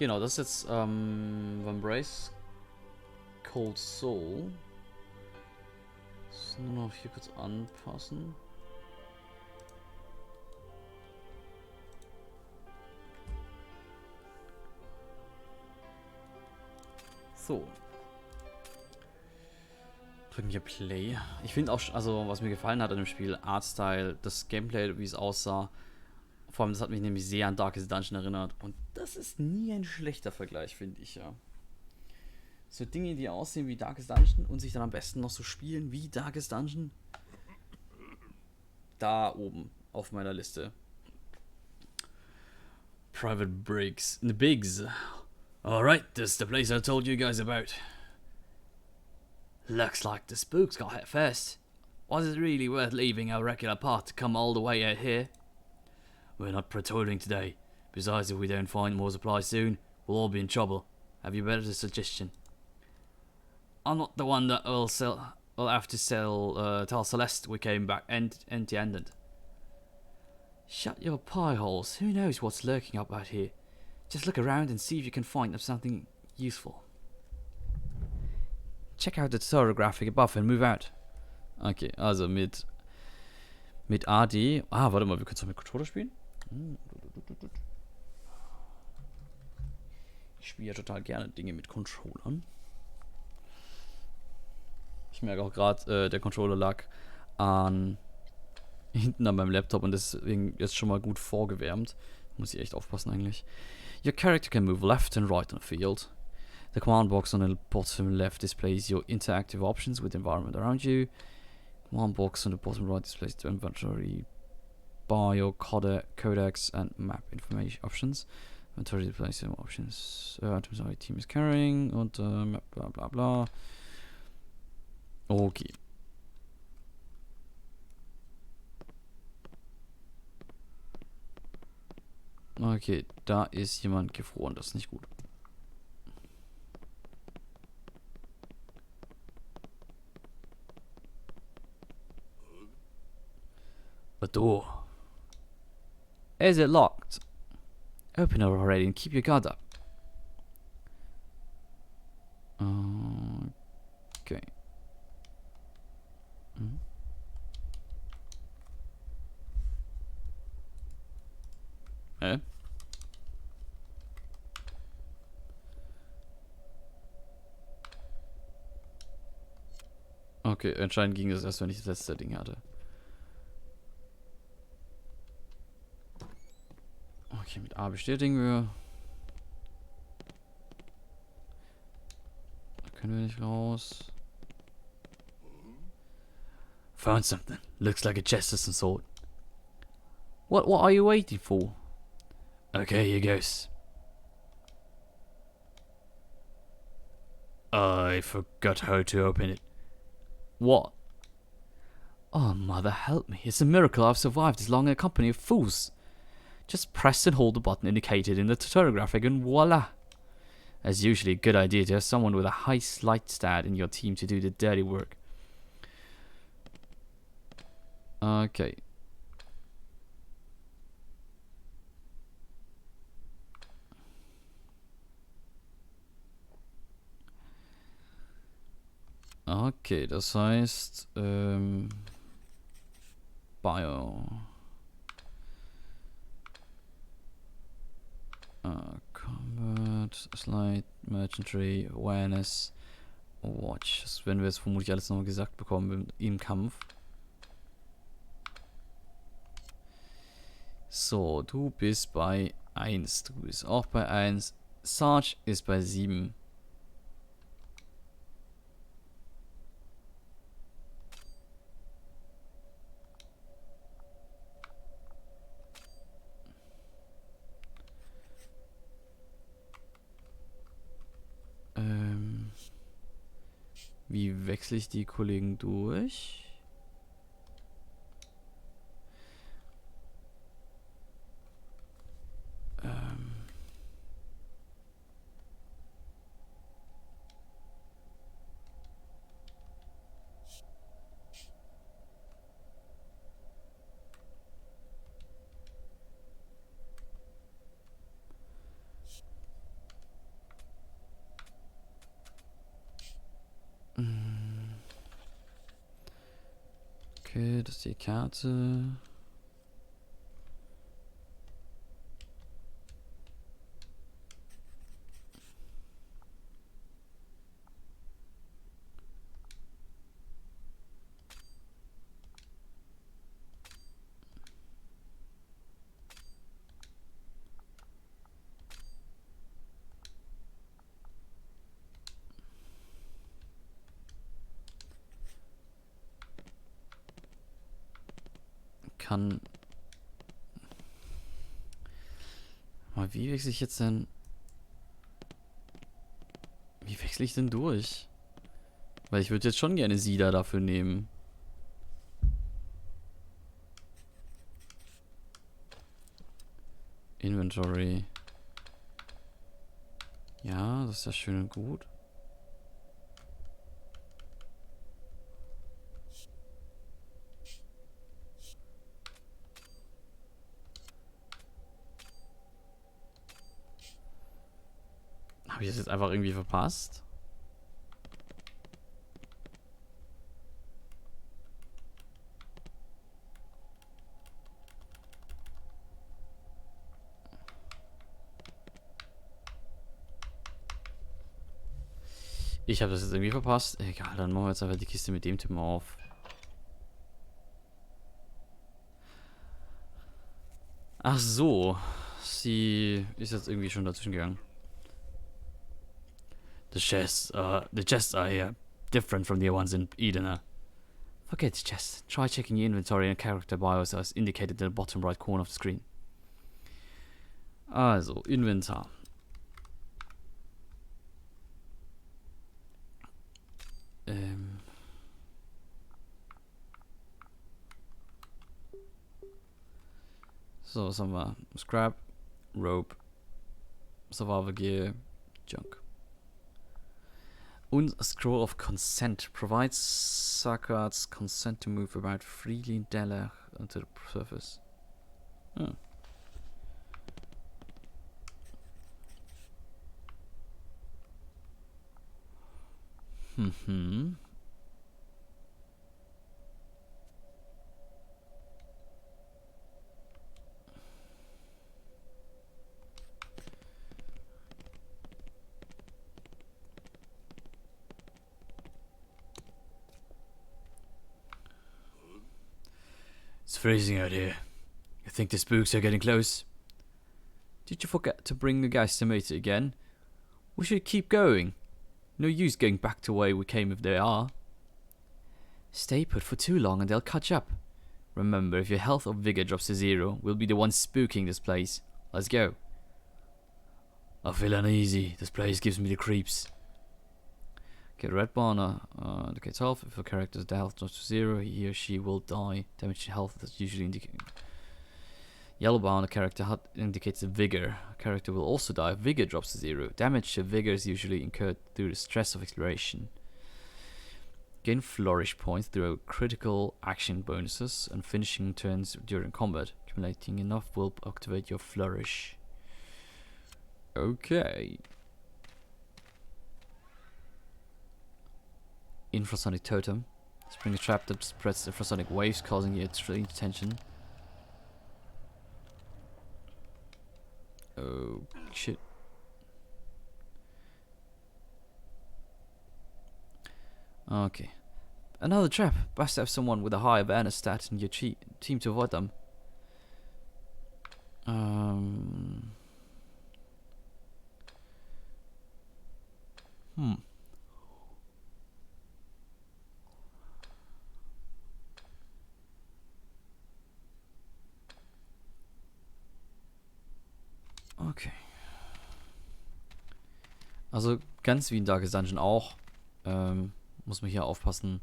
Genau, das ist jetzt Vambrace Cold Soul. Das nur noch hier kurz anpassen. So. Drücken wir Play. Ich finde auch, also was mir gefallen hat an dem Spiel, Artstyle, das Gameplay, wie es aussah. Vor allem, das hat mich nämlich sehr an Darkest Dungeon erinnert. Und das ist nie ein schlechter Vergleich, finde ich, ja. So Dinge, die aussehen wie Darkest Dungeon und sich dann am besten noch so spielen wie Darkest Dungeon. Da oben auf meiner Liste. Private Breaks. The Bigs. Alright, this is the place I told you guys about. Looks like the spooks got hit first. Was it really worth leaving our regular path to come all the way out here? We're not patrolling today. Besides, if we don't find more supplies soon, we'll all be in trouble. Have you better suggestion? I'm not the one that will have to tell Celeste we came back empty-handed. Shut your pie holes. Who knows what's lurking up out here? Just look around and see if you can find something useful. Check out the tutorial graphic above and move out. Okay, also mit AD. Ah, warte mal, wir können es doch mit Controller spielen? Ich spiele ja total gerne Dinge mit Controllern. Ich merke auch gerade, der Controller lag hinten an meinem Laptop und deswegen jetzt schon mal gut vorgewärmt. Muss ich echt aufpassen eigentlich. Your character can move left and right on the field. The command box on the bottom left displays your interactive options with the environment around you. Command box on the bottom right displays the inventory bar, your codex and map information options. Inventory displays some options. Items our team is carrying und map bla bla bla. Okay. Okay, da ist jemand gefroren, das ist nicht gut. A door. Is it locked? Open it already and keep your guard up. Okay. Okay, anscheinend ging das erst, wenn ich das letzte Ding hatte. Okay, mit A bestätigen wir. Da können wir nicht raus. Found something. Looks like a chest of some sort. What are you waiting for? Okay, here goes. I forgot how to open it. What? Oh, mother help me. It's a miracle I've survived this long in a company of fools. Just press and hold the button indicated in the tutorial graphic and voila. It's usually a good idea to have someone with a high sleight stat in your team to do the dirty work. Okay. Okay, das heißt, Bio. Combat, Slide, Merchantry, Awareness, Watch. Das werden wir jetzt vermutlich alles nochmal gesagt bekommen im Kampf. So, du bist bei 1. Du bist auch bei 1. Sarge ist bei 7. Wie wechsle ich die Kollegen durch? Okay, das ist die Karte. Kann... Aber wie wechsle ich jetzt denn... Wie wechsle ich denn durch? Weil ich würde jetzt schon gerne sie da dafür nehmen. Inventory. Ja, das ist ja schön und gut. Habe ich das jetzt einfach irgendwie verpasst? Ich habe das jetzt irgendwie verpasst. Egal, dann machen wir jetzt einfach die Kiste mit dem Typen auf. Ach so. Sie ist jetzt irgendwie schon dazwischen gegangen. The chests are here. Different from the ones in Eden. Forget the chest. Try checking your inventory and character bios as indicated in the bottom right corner of the screen. Also, Inventar. So, was haben wir? Scrap, Rope, Survival Gear, Junk. Und a Scroll of Consent provides Sarkards consent to move about freely in Delach onto the surface. Oh. It's freezing out here. I think the spooks are getting close. Did you forget to bring the gas-meter again? We should keep going. No use going back to where we came if they are. Stay put for too long and they'll catch up. Remember, if your health or vigor drops to 0, we'll be the ones spooking this place. Let's go. I feel uneasy. This place gives me the creeps. Okay, red bar indicates health. If a character's health drops to 0, he or she will die. Damage to health is usually indicated. Yellow bar on a character indicates the vigor. A character will also die if vigor drops to 0. Damage to vigor is usually incurred through the stress of exploration. Gain flourish points through critical action bonuses and finishing turns during combat. Accumulating enough will activate your flourish. Okay. Infrasonic totem. Spring a trap that spreads infrasonic waves, causing you extreme tension. Oh shit. Okay. Another trap. Best to have someone with a high awareness stat in your team to avoid them. Okay. Also ganz wie in Darkest Dungeon auch. Muss man hier aufpassen,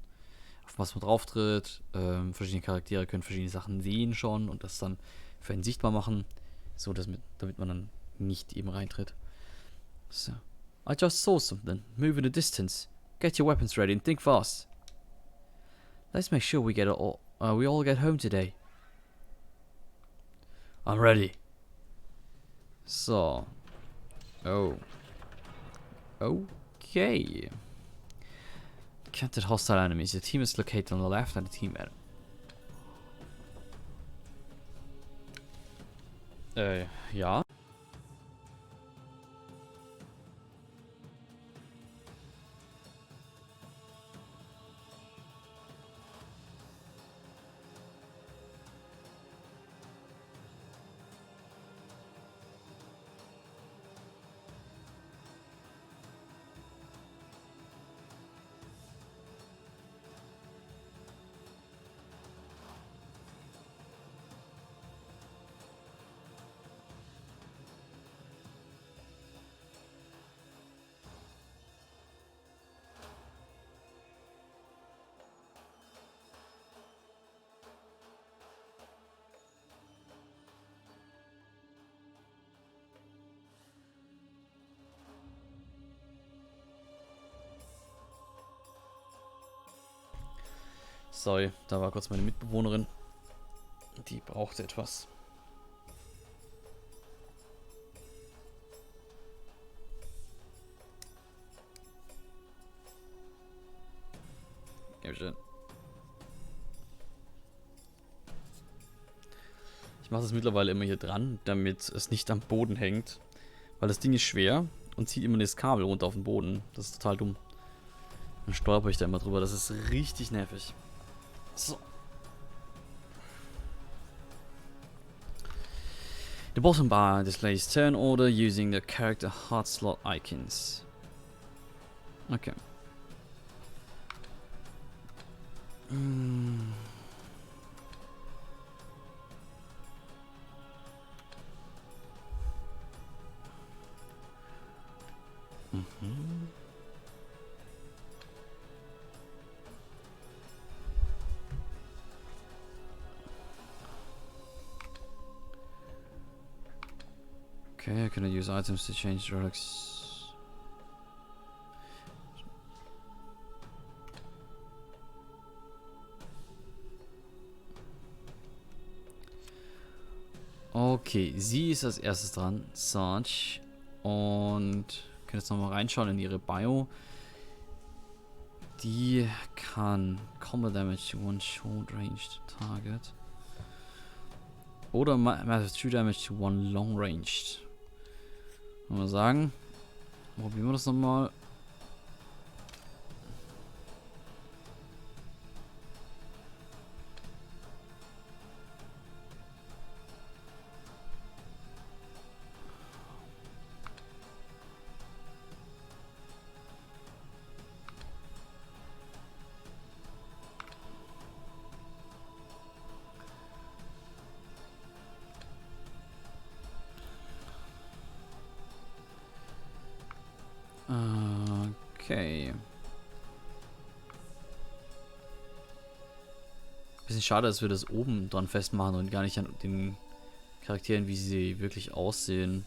auf was man drauf tritt. Verschiedene Charaktere können verschiedene Sachen sehen schon und das dann für einen sichtbar machen, so dass damit man dann nicht eben reintritt. So. I just saw something. Move in the distance. Get your weapons ready and think fast. Let's make sure we all get home today. I'm ready. So. Oh. Okay. Counted hostile enemies. The team is located on the left and the team Ja. Sorry, da war kurz meine Mitbewohnerin. Die brauchte etwas. Ich mache das mittlerweile immer hier dran, damit es nicht am Boden hängt. Weil das Ding ist schwer und zieht immer das Kabel runter auf den Boden. Das ist total dumm. Dann stolper ich da immer drüber. Das ist richtig nervig. So. The bottom bar displays turn order using the character hard slot icons. Okay. Okay, I cannot use items to change drugs. Okay, sie ist als erstes dran, Sarge. Und ich kann jetzt nochmal reinschauen in ihre Bio. Die kann Combat Damage to one short ranged target. Oder Massive 2 Damage to one long ranged. Mal sagen, probieren wir das nochmal. Okay. Bisschen schade, dass wir das oben dran festmachen und gar nicht an den Charakteren, wie sie wirklich aussehen.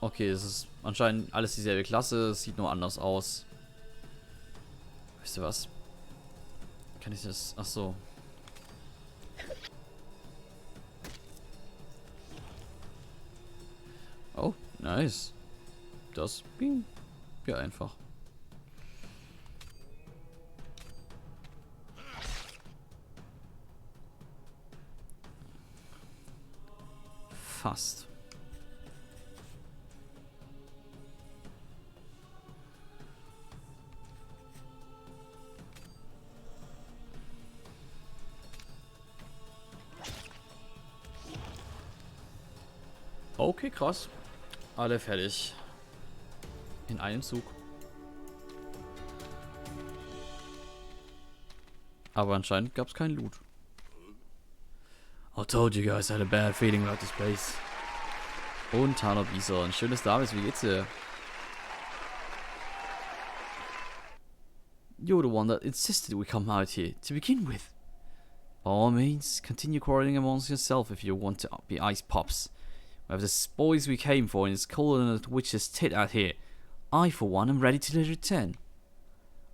Okay, es ist anscheinend alles dieselbe Klasse, es sieht nur anders aus. Weißt du was? Kann ich das... Ach so. Oh, nice. Das ging ja einfach. Fast. Okay, krass. Alle fertig. In einem Zug. Aber anscheinend gab es keinen Loot. I told you guys I had a bad feeling about this place. Und Tana Bison. Schön, dass du da bist. Wie geht's dir? You're the one that insisted we come out here to begin with. By all means, continue quarreling amongst yourself if you want to be ice pops. We have the spoils we came for, and it's colder than a witch's tit out here. I, for one, am ready to return.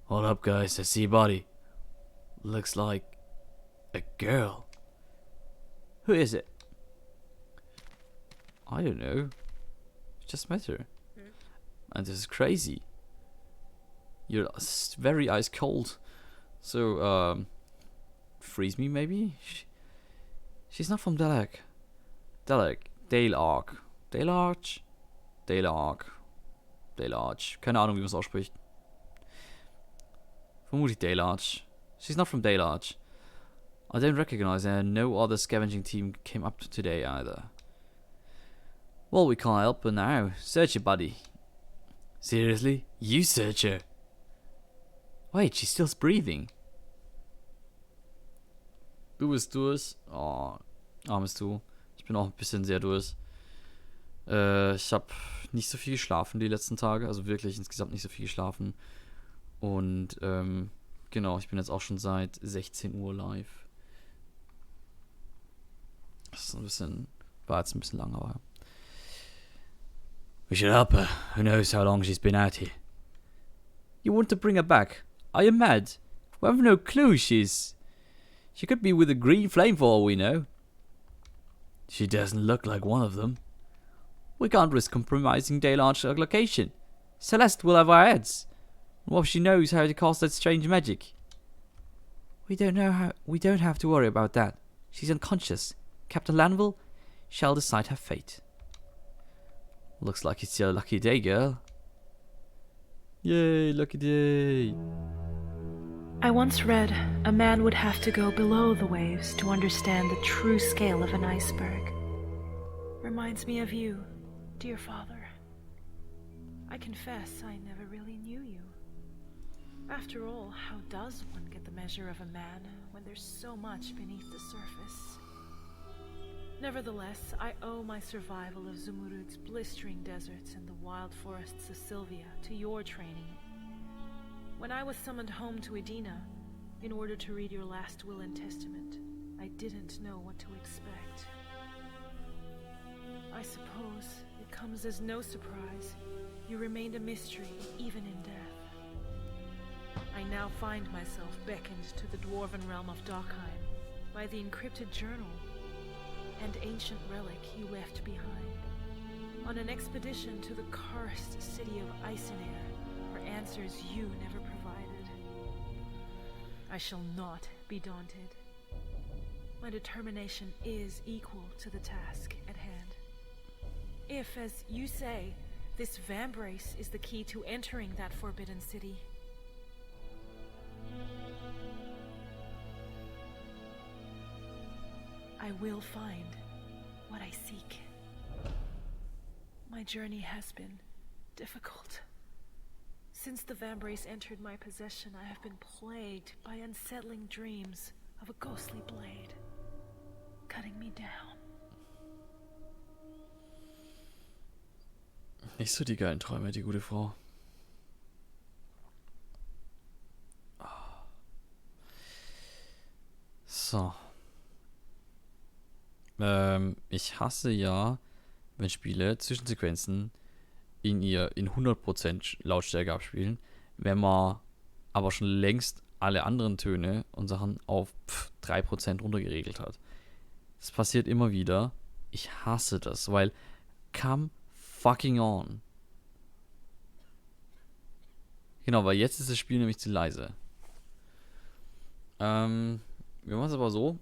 Hold up, guys. I see a body. Looks like a girl. Who is it? I don't know. Just met her. And this is crazy. You're very ice cold. So, freeze me, maybe? She's not from Delark. Delark. Keine Ahnung, wie man es ausspricht. Vermutlich Delarch. She's not from Delarch. I don't recognize her. No other scavenging team came up today either. Well, we can't help her now. Search her, buddy. Seriously? You search her? Wait, she's still breathing. Du bist durch. Oh, armes Du. Ich bin auch ein bisschen sehr durch. Ich habe nicht so viel geschlafen die letzten Tage. Also wirklich insgesamt nicht so viel geschlafen. Und genau, ich bin jetzt auch schon seit 16 Uhr live. Das ist war jetzt ein bisschen lang, aber. We should help her. Who knows how long she's been out here? You want to bring her back? Are you mad? We have no clue she could be with a green flame for all we know. She doesn't look like one of them. We can't risk compromising Daylar's location. Celeste will have our heads. What if she knows how to cast that strange magic? We don't have to worry about that. She's unconscious. Captain Lanville shall decide her fate. Looks like it's your lucky day, girl. Yay, lucky day. I once read a man would have to go below the waves to understand the true scale of an iceberg. Reminds me of you, dear father. I confess I never really knew you. After all, how does one get the measure of a man when there's so much beneath the surface? Nevertheless, I owe my survival of Zumurud's blistering deserts and the wild forests of Sylvia to your training. When I was summoned home to Edina, in order to read your last will and testament, I didn't know what to expect. I suppose it comes as no surprise. You remained a mystery, even in death. I now find myself beckoned to the dwarven realm of Darkheim by the encrypted journal and ancient relic you left behind, on an expedition to the cursed city of Eisenair for answers you never provided. I shall not be daunted. My determination is equal to the task at hand. If, as you say, this Vambrace is the key to entering that forbidden city, I will find what I seek. My journey has been difficult. Since the Vambrace entered my possession, I have been plagued by unsettling dreams of a ghostly blade cutting me down. Nicht so die geilen Träume, die gute Frau. So. Ich hasse ja, wenn Spiele Zwischensequenzen in 100% Lautstärke abspielen, wenn man aber schon längst alle anderen Töne und Sachen auf 3% runtergeregelt hat. Das passiert immer wieder. Ich hasse das, weil come fucking on. Genau, weil jetzt ist das Spiel nämlich zu leise. Wir machen es aber so.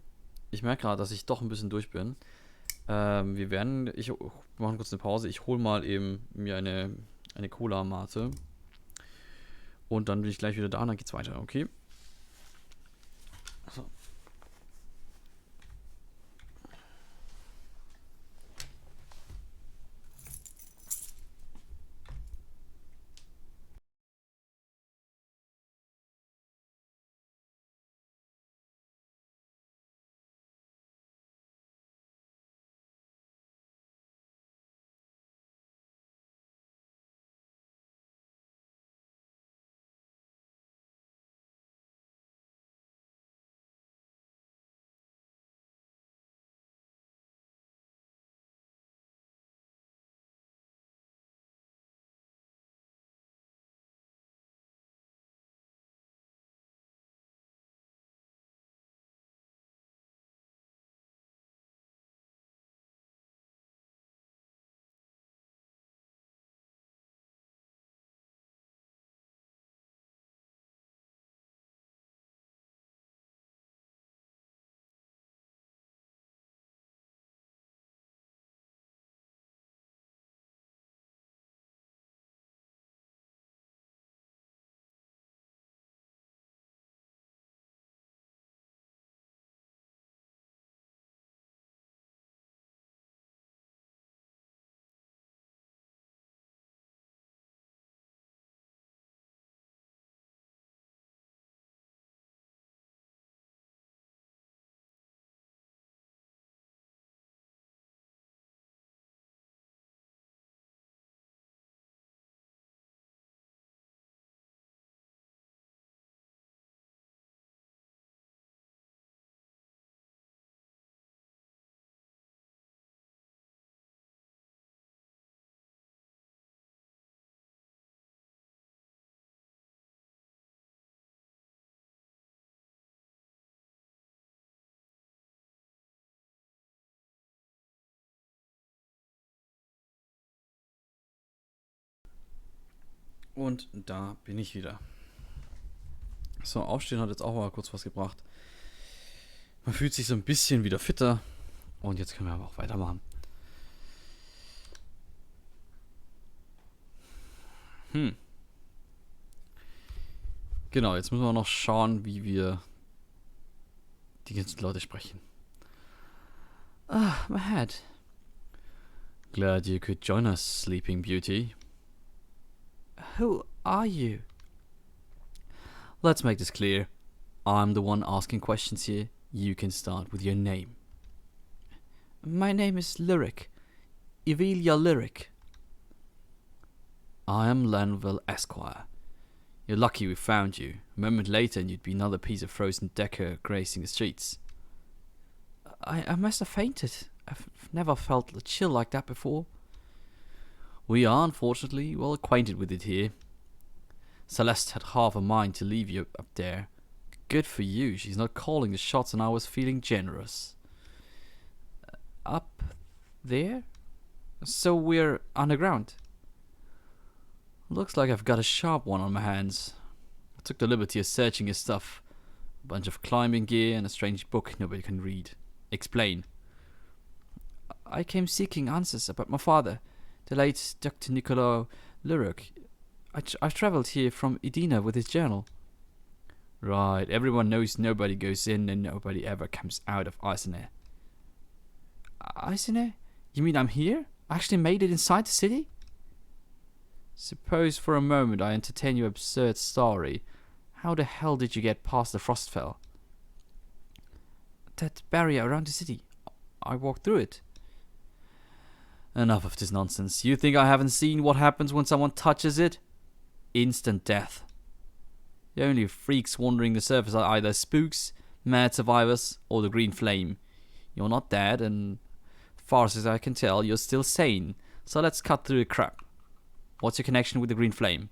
Ich merke gerade, dass ich doch ein bisschen durch bin. Ich mache kurz eine Pause. Ich hole mal eben mir eine Cola-Mate. Und dann bin ich gleich wieder da und dann geht's weiter, okay? So. Und da bin ich wieder. So, Aufstehen hat jetzt auch mal kurz was gebracht. Man fühlt sich so ein bisschen wieder fitter. Und jetzt können wir aber auch weitermachen. Genau, jetzt müssen wir noch schauen, wie wir die ganzen Leute sprechen. Ah, my head. Glad you could join us, Sleeping Beauty. Who are you? Let's make this clear. I'm the one asking questions here. You can start with your name. My name is Lyric. Evelia Lyric. I am Lanville Esquire. You're lucky we found you. A moment later and you'd be another piece of frozen decor gracing the streets. I must have fainted. I've never felt a chill like that before. We are, unfortunately, well acquainted with it here. Celeste had half a mind to leave you up there. Good for you, she's not calling the shots and I was feeling generous. Up there? So we're underground? Looks like I've got a sharp one on my hands. I took the liberty of searching your stuff. A bunch of climbing gear and a strange book nobody can read. Explain. I came seeking answers about my father, the late Dr. Nicolau Lyric. I've travelled here from Edina with his journal. Right, everyone knows nobody goes in and nobody ever comes out of Eisenach. Eisenach? You mean I'm here? I actually made it inside the city? Suppose for a moment I entertain your absurd story. How the hell did you get past the Frostfell? That barrier around the city. I walked through it. Enough of this nonsense. You think I haven't seen what happens when someone touches it? Instant death. The only freaks wandering the surface are either spooks, mad survivors, or the green flame. You're not dead, and far as I can tell, you're still sane. So let's cut through the crap. What's your connection with the green flame?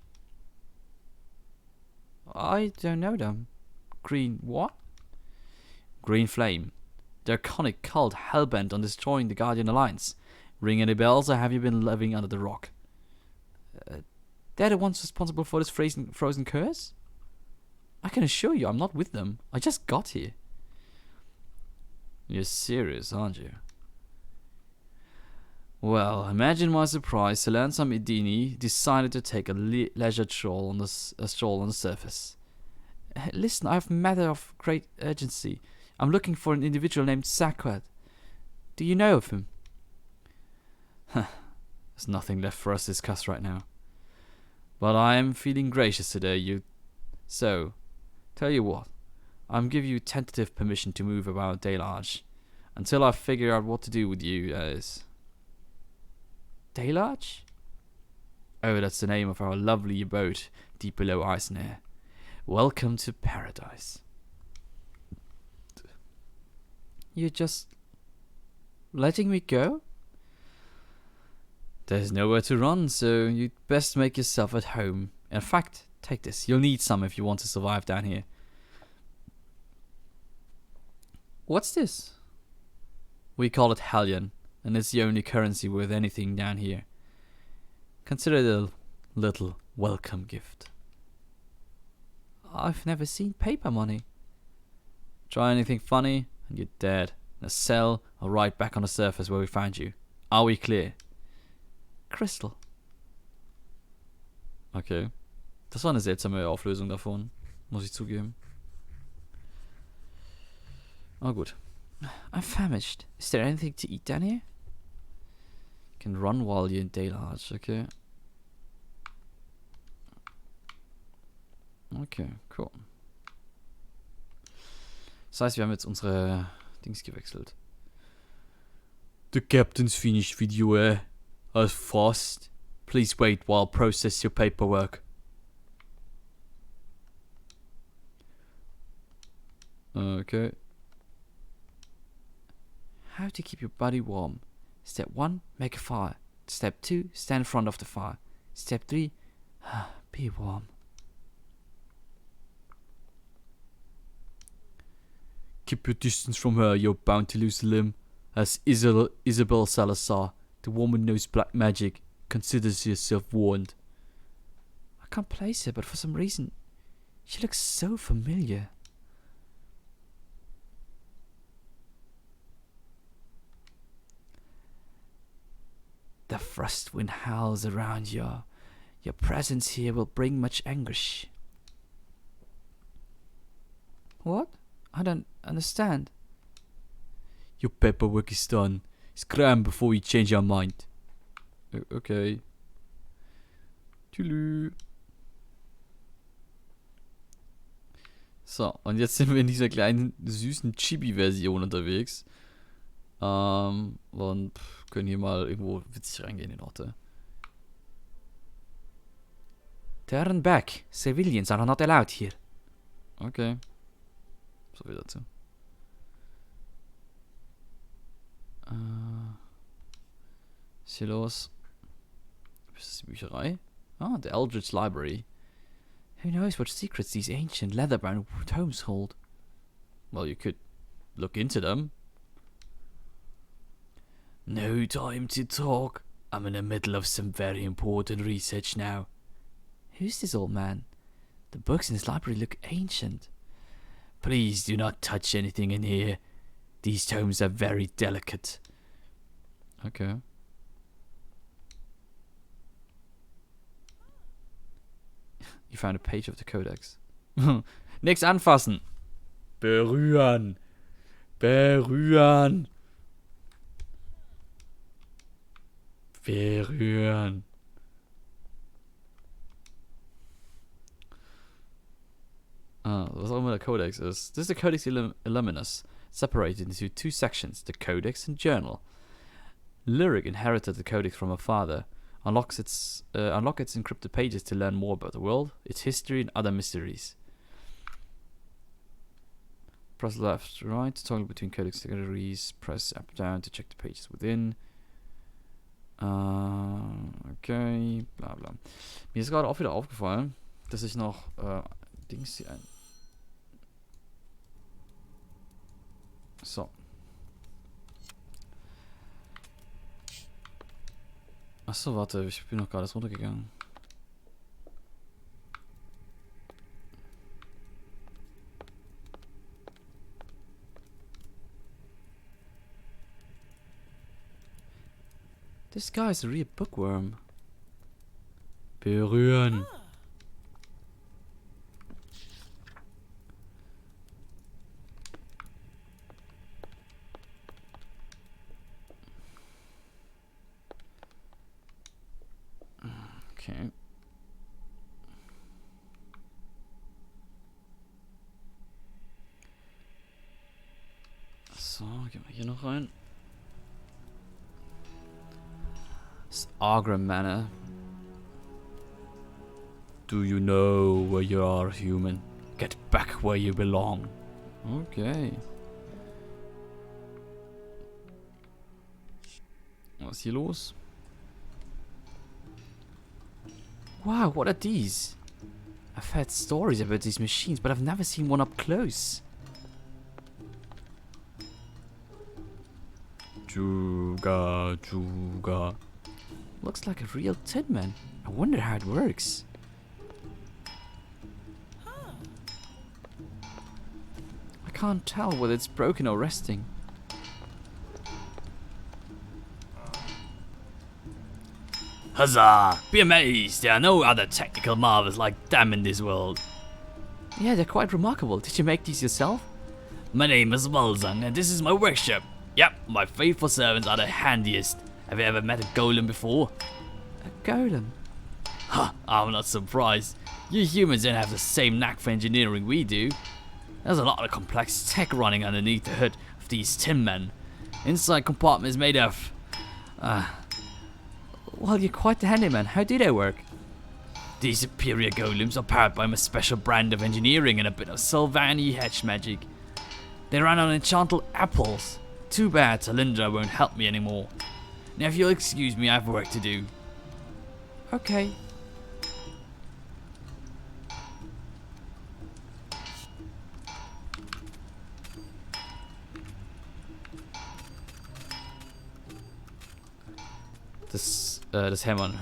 I don't know them. Green what? Green flame. The iconic cult hellbent on destroying the Guardian Alliance. Ring any bells, or have you been living under the rock? They're the ones responsible for this frozen curse? I can assure you I'm not with them. I just got here. You're serious, aren't you? Well, imagine my surprise to learn some Edini decided to take a leisure stroll on the surface. Listen, I have a matter of great urgency. I'm looking for an individual named Sakwad. Do you know of him? There's nothing left for us to discuss right now. But I am feeling gracious today, So, tell you what. I'm giving you tentative permission to move about Delarge. Until I figure out what to do with you, that is. Delarge? Oh, that's the name of our lovely abode deep below Eisenach. Welcome to paradise. You're just letting me go? There's nowhere to run, so you'd best make yourself at home. In fact, take this. You'll need some if you want to survive down here. What's this? We call it Hellion, and it's the only currency worth anything down here. Consider it a little welcome gift. I've never seen paper money. Try anything funny, and you're dead. In a cell, or right back on the surface where we found you. Are we clear? Crystal. Okay. Das war eine seltsame Auflösung davon, muss ich zugeben. Oh gut. I'm famished. Is there anything to eat down here? Can run while you're in Delarge, okay. Okay, cool. Das heißt, wir haben jetzt unsere Dings gewechselt. The captain's finished video, as fast. Please wait while I process your paperwork. Okay. How to keep your body warm. Step 1, make a fire. Step 2, stand in front of the fire. Step 3, be warm. Keep your distance from her, you're bound to lose a limb. As Isabel Salazar, the woman knows black magic, considers yourself warned. can't place her, but for some reason, she looks so familiar. The frost wind howls around you. Your presence here will bring much anguish. What? I don't understand. Your paperwork is done. Scram before you change your mind. Okay. Tschüss. So, und jetzt sind wir in dieser kleinen, süßen Chibi-Version unterwegs. Und können hier mal irgendwo witzig reingehen in Orte. Turn back. Civilians are not allowed here. Okay. So viel dazu. Was ist hier los? Ist das die Bücherei? Ah, the Eldritch Library. Who knows what secrets these ancient leather-bound tomes hold? Well, you could look into them. No time to talk. I'm in the middle of some very important research now. Who's this old man? The books in his library look ancient. Please do not touch anything in here. These tomes are very delicate. Okay. You found a page of the Codex. Nix anfassen. Berühren. Berühren. Berühren. Was auch immer der Codex ist. This is the Codex Illuminus, separated into two sections, the Codex and Journal. Lyric inherited the Codex from her father. Unlock its encrypted pages to learn more about the world, its history, and other mysteries. Press left, right to toggle between codex categories. Press up, down to check the pages within. Okay, bla bla. Mir ist gerade auch wieder aufgefallen, dass ich noch Dings hier ein. So. Achso, warte, ich bin noch gerade erst runtergegangen. This guy is a real bookworm. Berühren. Okay. So, gehen wir hier noch rein. Das Agram Manor. Do you know where you are, human? Get back where you belong. Okay. Was ist hier los? Wow, what are these? I've heard stories about these machines, but I've never seen one up close. Juga, Juga. Looks like a real tin man. I wonder how it works. I can't tell whether it's broken or resting. Huzzah! Be amazed, there are no other technical marvels like them in this world. Yeah, they're quite remarkable. Did you make these yourself? My name is Wolzang, and this is my workshop. Yep, my faithful servants are the handiest. Have you ever met a golem before? A golem? Huh, I'm not surprised. You humans don't have the same knack for engineering we do. There's a lot of complex tech running underneath the hood of these tin men. Inside compartments made of... Well, you're quite the handyman. How do they work? These superior golems are powered by my special brand of engineering and a bit of Sylvani hedge magic. They run on enchanted apples. Too bad Talindra won't help me anymore. Now if you'll excuse me, I have work to do. Okay. Das das Hämmern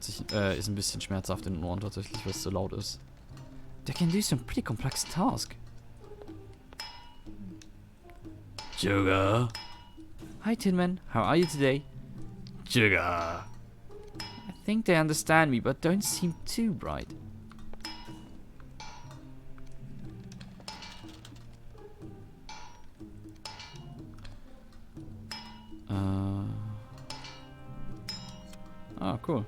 ist ein bisschen schmerzhaft in den Ohren tatsächlich, weil es so laut ist. They can do some pretty complex task. Sugar. Hi Tin Man, how are you today? Sugar. I think they understand me, but don't seem too bright. Ah, cool.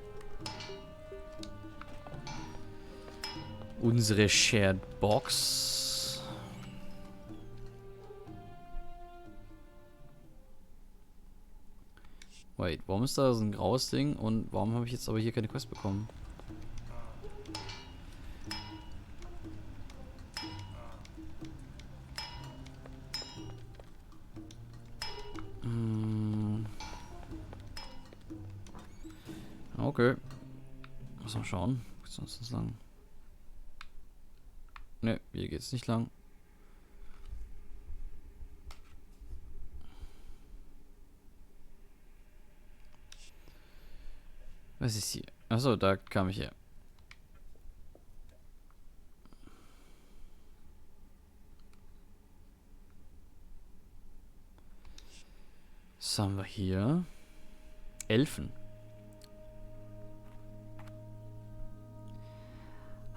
Unsere Shared Box. Wait, warum ist da so ein graues Ding und warum habe ich jetzt aber hier keine Quest bekommen? Okay. Muss mal schauen. Was soll das sagen? Ne, hier geht's nicht lang. Was ist hier? Achso, da kam ich her. Was haben wir hier? Elfen.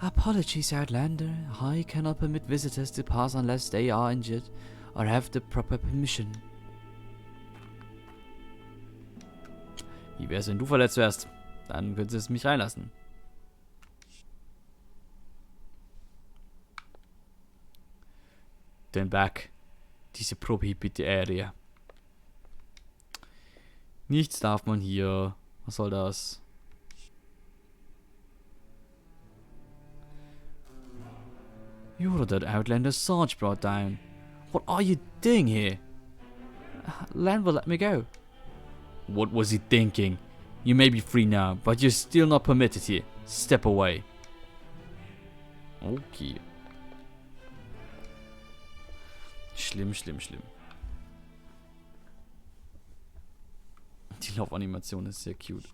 Apologies, Outlander. I cannot permit visitors to pass unless they are injured or have the proper permission. Wie wär's, wenn du verletzt wärst? Dann könntest du mich reinlassen. Then back. Diese prohibited area. Nichts darf man hier. Was soll das? You're that Outlander Sarge brought down. What are you doing here? Len will let me go. What was he thinking? You may be free now, but you're still not permitted here. Step away. Okay. Schlimm, schlimm, schlimm. Die Laufanimation ist sehr cute.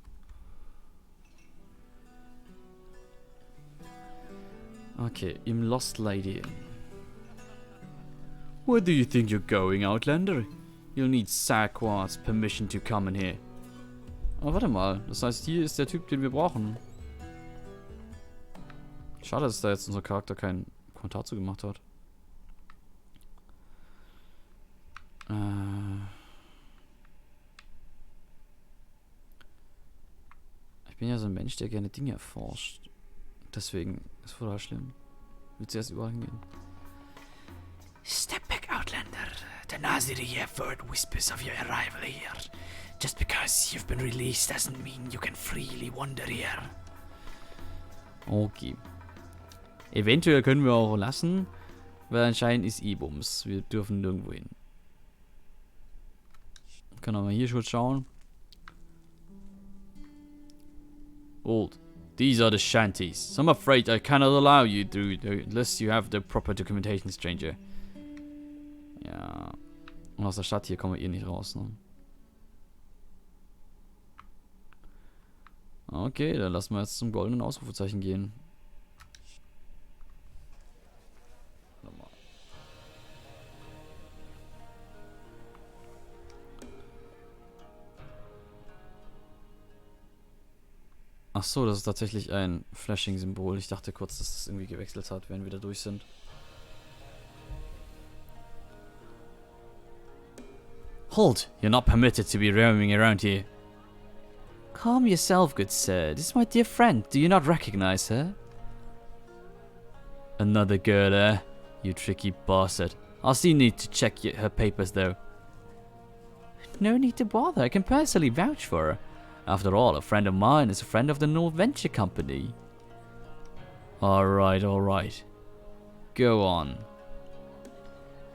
Okay, im Lost Lady Inn. Where do you think you're going, Outlander? You'll need Sarquar's permission to come in here. Oh, warte mal. Das heißt, hier ist der Typ, den wir brauchen. Schade, dass da jetzt unser Charakter keinen Kommentar zu gemacht hat. Ich bin ja so ein Mensch, der gerne Dinge erforscht. Deswegen ist es total schlimm. Willst du erst überall hingehen? Step back, Outlander. The Naziri have heard whispers of your arrival here. Just because you've been released doesn't mean you can freely wander here. Okay. Eventuell können wir auch lassen, weil anscheinend ist E-Bums. Wir dürfen nirgendwo hin. Können wir mal hier schon schauen. Old. These are the shanties. I'm afraid I cannot allow you through unless you have the proper documentation, stranger. Ja. Und aus der Stadt hier kommen wir eh nicht raus, ne? Okay, dann lassen wir jetzt zum goldenen Ausrufezeichen gehen. Ach so, das ist tatsächlich ein Flashing-Symbol. Ich dachte kurz, dass das irgendwie gewechselt hat, wenn wir da durch sind. Halt! You're not permitted to be roaming around here. Calm yourself, good sir. This is my dear friend. Do you not recognize her? Another girl, eh? You tricky bastard. I'll still need to check her papers, though. No need to bother. I can personally vouch for her. After all, a friend of mine is a friend of the North Venture Company. Alright, alright. Go on.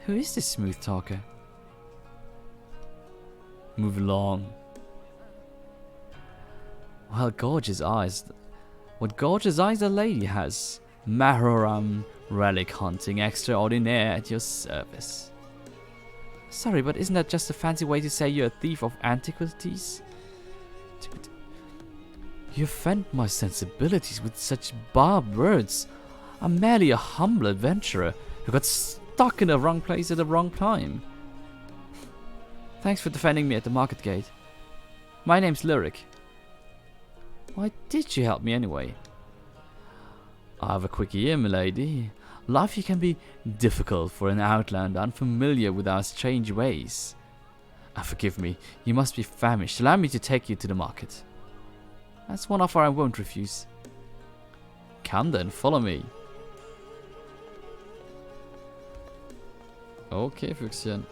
Who is this smooth talker? Move along. Well, gorgeous eyes. What gorgeous eyes the lady has. Mahoram relic hunting extraordinaire at your service. Sorry, but isn't that just a fancy way to say you're a thief of antiquities? You offend my sensibilities with such barbed words. I'm merely a humble adventurer who got stuck in the wrong place at the wrong time. Thanks for defending me at the market gate. My name's Lyric. Why did you help me anyway? I have a quick ear, milady. Life here can be difficult for an outlander unfamiliar with our strange ways. Forgive me, you must be famished. Allow me to take you to the market. That's one offer I won't refuse. Come then, follow me. Okay, Füchschen.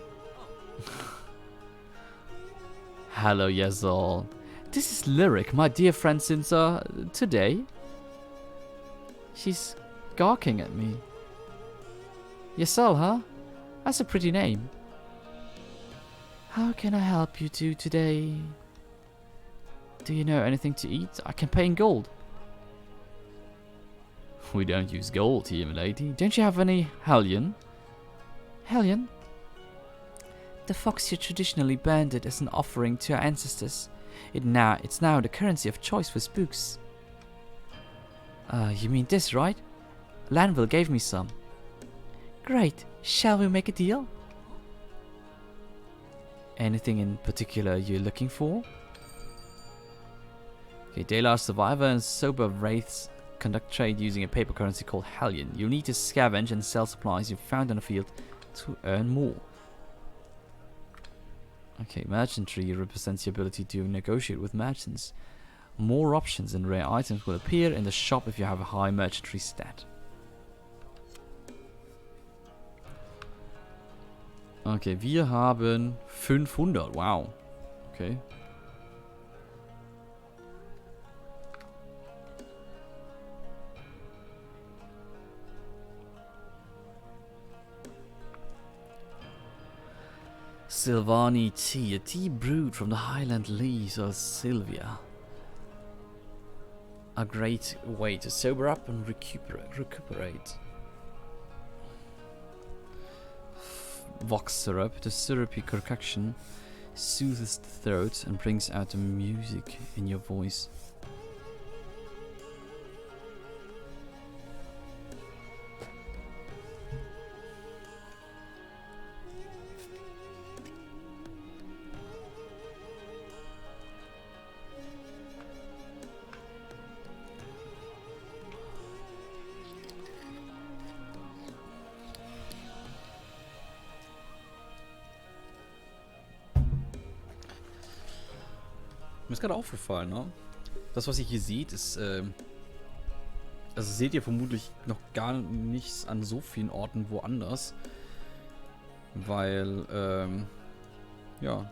Hello, yes all. This is Lyric, my dear friend since, today. She's gawking at me. Yesel, huh? That's a pretty name. How can I help you two today? Do you know anything to eat? I can pay in gold. We don't use gold here, milady. Don't you have any hellion? Hellion? The fox here traditionally burned it as an offering to our ancestors. It's now the currency of choice for spooks. You mean this, right? Lanville gave me some. Great. Shall we make a deal? Anything in particular you're looking for? Okay, Daylar survivor and sober wraiths conduct trade using a paper currency called Hellion. You'll need to scavenge and sell supplies you found on the field to earn more. Okay, merchantry represents the ability to negotiate with merchants. More options and rare items will appear in the shop if you have a high merchantry stat. Okay, wir haben 500. Wow. Okay. Silvani tea, a tea brewed from the highland leaves of Sylvia. A great way to sober up and recuperate. Vox syrup, the syrupy concoction, soothes the throat and brings out the music in your voice. Mir ist gerade aufgefallen, ne? Das, was ihr hier seht, ist, also seht ihr vermutlich noch gar nichts an so vielen Orten woanders. Weil, ja,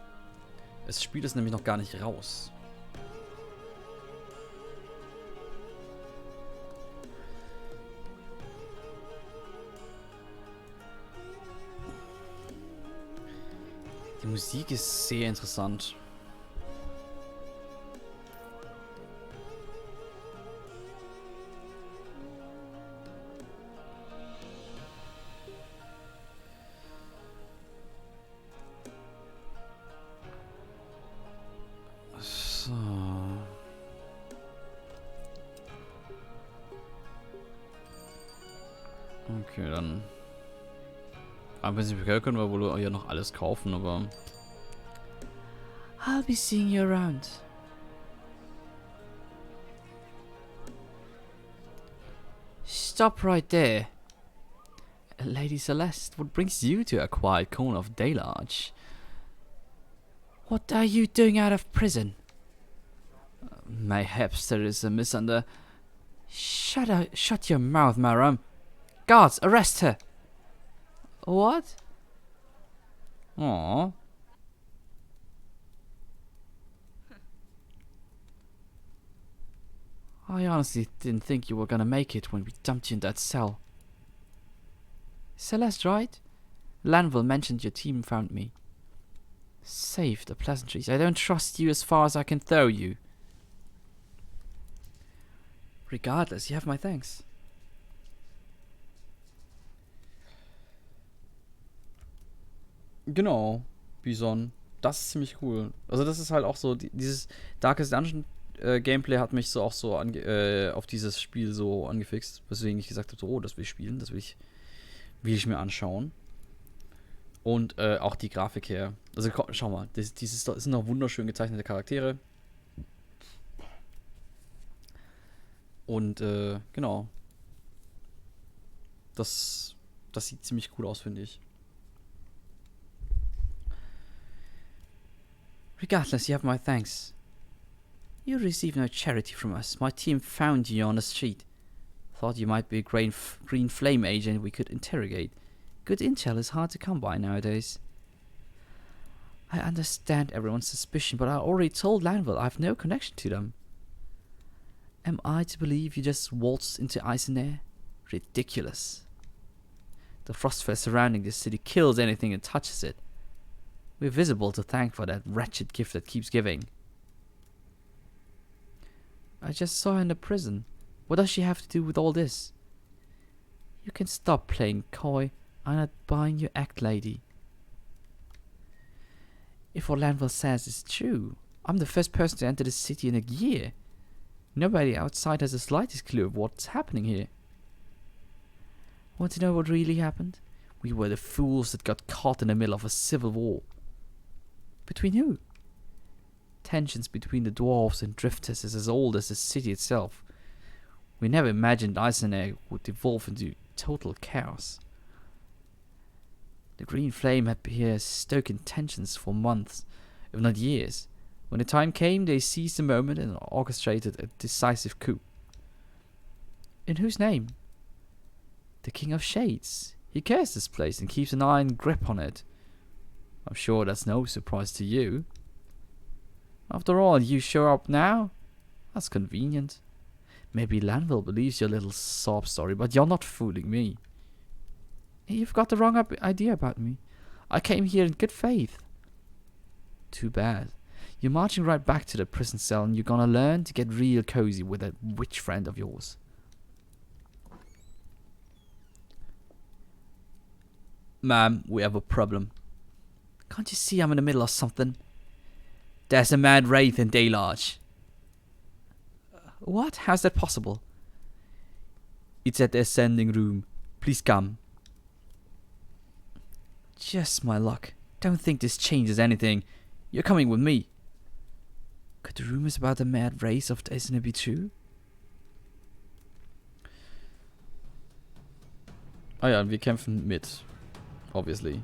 das Spiel ist nämlich noch gar nicht raus. Die Musik ist sehr interessant. So. Okay, dann. Aber prinzipiell können wir wohl ja noch alles kaufen, aber. I'll be seeing you around. Stop right there. Lady Celeste, what brings you to a quiet corner of Daylarge? What are you doing out of prison? Mayhaps there is a misunder. Shut your mouth, Maram. Guards, arrest her. What? Aww. I honestly didn't think you were gonna make it when we dumped you in that cell. Celeste, right? Lanville mentioned your team found me. Save the pleasantries. I don't trust you as far as I can throw you. Regardless, you have my thanks. Genau, Bison. Das ist ziemlich cool. Also das ist halt auch so, dieses Darkest Dungeon Gameplay hat mich so auch so auf dieses Spiel so angefixt, weswegen ich gesagt habe, so, oh, das will ich spielen, will ich mir anschauen. Und auch die Grafik her. Also schau mal, das sind noch wunderschön gezeichnete Charaktere. Und genau. Das sieht ziemlich cool aus, finde ich. Regardless, you have my thanks. You receive no charity from us. My team found you on the street. Thought you might be a green flame agent we could interrogate. Good intel is hard to come by nowadays. I understand everyone's suspicion, but I already told Lanville I have no connection to them. Am I to believe you just waltzed into Eisenair? Ridiculous. The frostfire surrounding this city kills anything that touches it. We're visible to thank for that wretched gift that keeps giving. I just saw her in the prison. What does she have to do with all this? You can stop playing coy. I'm not buying your act, lady. If what Lanville says is true, I'm the first person to enter the city in a year. Nobody outside has the slightest clue of what's happening here. Want to know what really happened? We were the fools that got caught in the middle of a civil war. Between who? Tensions between the dwarves and drifters is as old as the city itself. We never imagined Eisenair would devolve into total chaos. The Green Flame had been here stoking tensions for months, if not years. When the time came, they seized the moment and orchestrated a decisive coup. In whose name? The King of Shades. He cares this place and keeps an iron grip on it. I'm sure that's no surprise to you. After all, you show up now? That's convenient. Maybe Lanville believes your little sob story, but you're not fooling me. You've got the wrong idea about me. I came here in good faith. Too bad. You're marching right back to the prison cell and you're gonna learn to get real cozy with that witch friend of yours. Ma'am, we have a problem. Can't you see I'm in the middle of something? There's a mad wraith in Daylarge. What? How's that possible? It's at the ascending room. Please come. Just my luck. Don't think this changes anything. You're coming with me. Could the rumors about the mad race of Destiny be true? Ah ja, wir kämpfen mit. Obviously.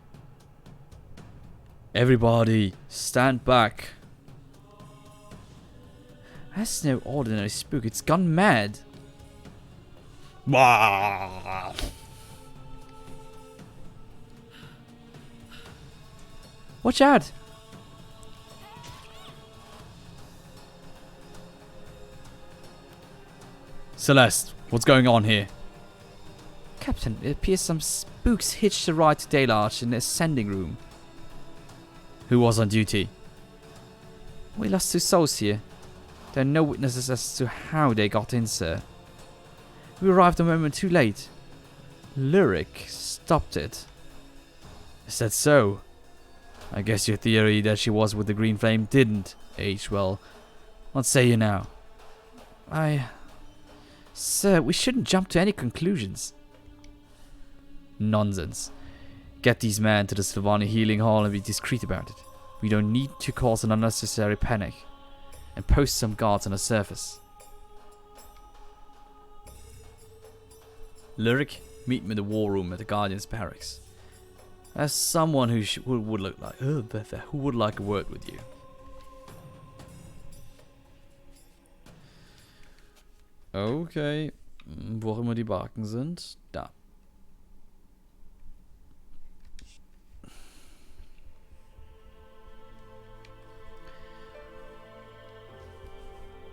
Everybody, stand back. That's no ordinary spook. It's gone mad. Watch out! Celeste, what's going on here? Captain, it appears some spooks hitched a ride to Daylarge in the ascending room. Who was on duty? We lost 2 souls here. There are no witnesses as to how they got in, sir. We arrived a moment too late. Lyric stopped it. Is that so? I guess your theory that she was with the Green Flame didn't age well. What say you now? Sir, we shouldn't jump to any conclusions. Nonsense. Get these men to the Sylvania Healing Hall and be discreet about it. We don't need to cause an unnecessary panic. And post some guards on the surface. Lyric, meet me in the war room at the Guardian's barracks. As someone who would look like who would like a word with you. Okay, wo auch immer die Barken sind, da.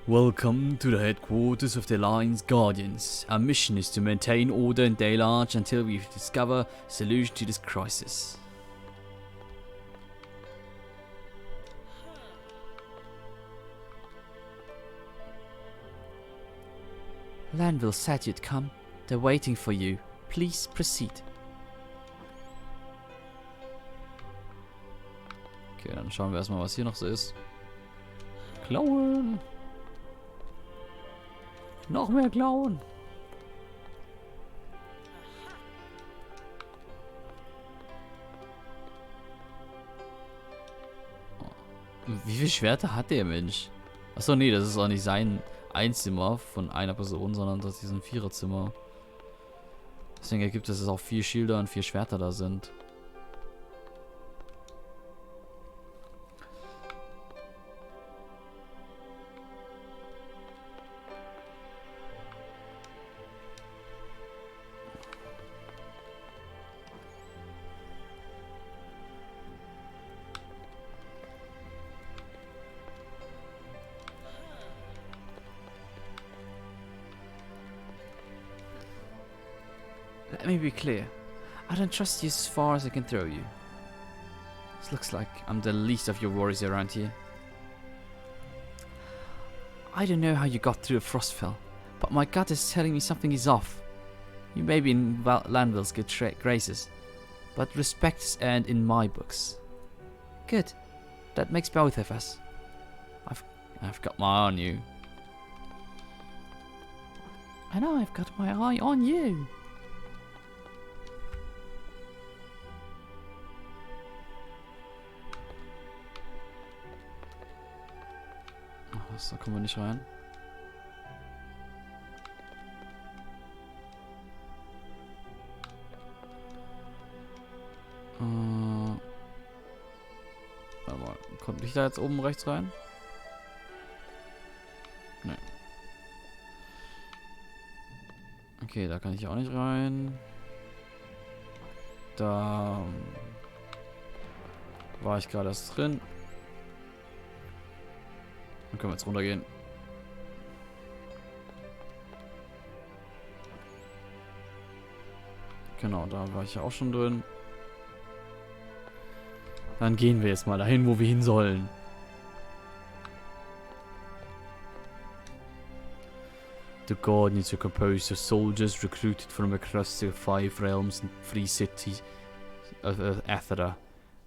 Welcome to the headquarters of the Alliance Guardians. Our mission is to maintain order in Daylarge until we discover a solution to this crisis. Lanville said you'd come. They're waiting for you. Please proceed. Okay, dann schauen wir erstmal, was hier noch so ist. Klauen! Noch mehr klauen. Wie viele Schwerter hat der Mensch? Achso, nee, das ist auch nicht sein Einzimmer von einer Person, sondern das ist ein Viererzimmer. Deswegen ergibt es, dass auch 4 Schilder und 4 Schwerter da sind. Let me be clear. I don't trust you as far as I can throw you. This looks like I'm the least of your worries around here. I don't know how you got through Frostfell, but my gut is telling me something is off. You may be in Landville's good graces, but respect is earned in my books. Good. That makes both of us. I've got my eye on you. And I've got my eye on you. Da kommen wir nicht rein. Warte mal, konnte ich da jetzt oben rechts rein? Ne. Okay, da kann ich auch nicht rein. Da war ich gerade erst drin. Dann können wir jetzt runtergehen. Genau, da war ich ja auch schon drin. Dann gehen wir jetzt mal dahin, wo wir hin sollen. The Guardians are composed of soldiers recruited from across the 5 realms and 3 cities of Aethera.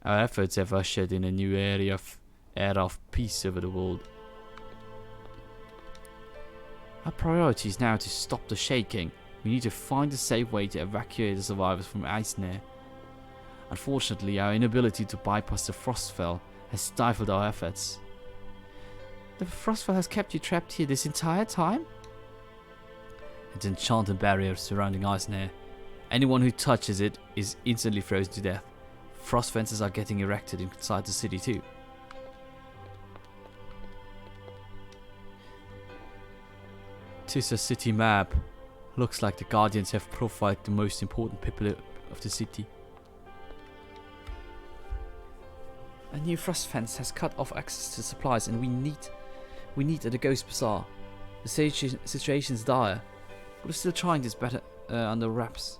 Our efforts have ushered in a new era of peace over the world. Our priority is now to stop the shaking. We need to find a safe way to evacuate the survivors from Eisner. Unfortunately, our inability to bypass the Frostfell has stifled our efforts. The Frostfell has kept you trapped here this entire time? It's an enchanted barrier surrounding Eisner. Anyone who touches it is instantly frozen to death. Frost fences are getting erected inside the city too. Tis a city map. Looks like the Guardians have profiled the most important people of the city. A new frost fence has cut off access to supplies, and we need at the Ghost Bazaar. The situation's dire. We're still trying this better under wraps.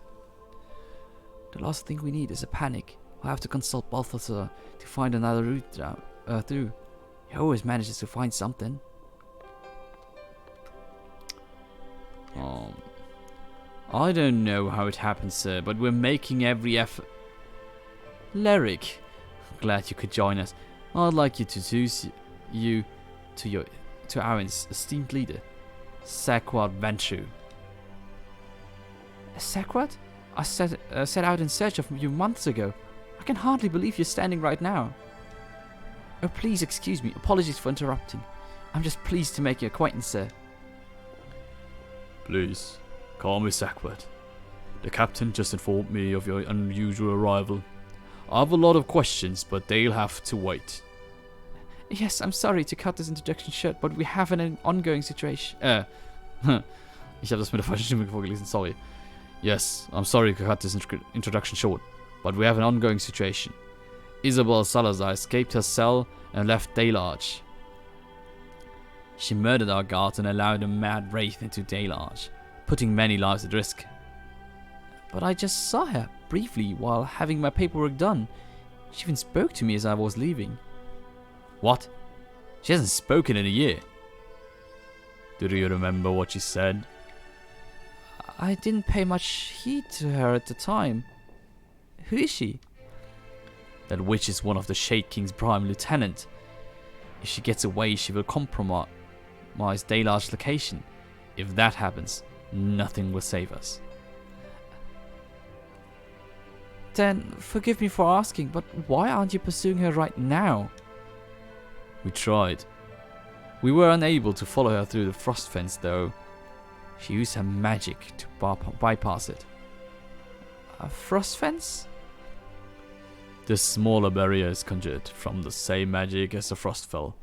The last thing we need is a panic. I have to consult Balthazar to find another route through. He always manages to find something. I don't know how it happened, sir, but we're making every effort. Lyric, glad you could join us. I'd like you to introduce you to our esteemed leader, Saquad Ventrue. Saquad? I set out in search of you months ago. I can hardly believe you're standing right now. Oh, please excuse me. Apologies for interrupting. I'm just pleased to make your acquaintance, sir. Please, call me Saquad. The captain just informed me of your unusual arrival. I have a lot of questions, but they'll have to wait. Yes, I'm sorry to cut this introduction short, but we have an ongoing situation. Ich habe das mit der falschen Stimme vorgelesen, sorry. Yes, I'm sorry to cut this introduction short, but we have an ongoing situation. Isabel Salazar escaped her cell and left Daylarge. She murdered our guards and allowed a mad wraith into Daylarge, putting many lives at risk. But I just saw her, briefly, while having my paperwork done. She even spoke to me as I was leaving. What? She hasn't spoken in a year. Do you remember what she said? I didn't pay much heed to her at the time. Who is she? That witch is one of the Shade King's prime lieutenant. If she gets away, she will compromise Daylarge's location. If that happens, nothing will save us. Then, forgive me for asking, but why aren't you pursuing her right now? We tried. We were unable to follow her through the frost fence, though. She used her magic to bypass it. A frost fence? The smaller barrier is conjured from the same magic as the Frostfell.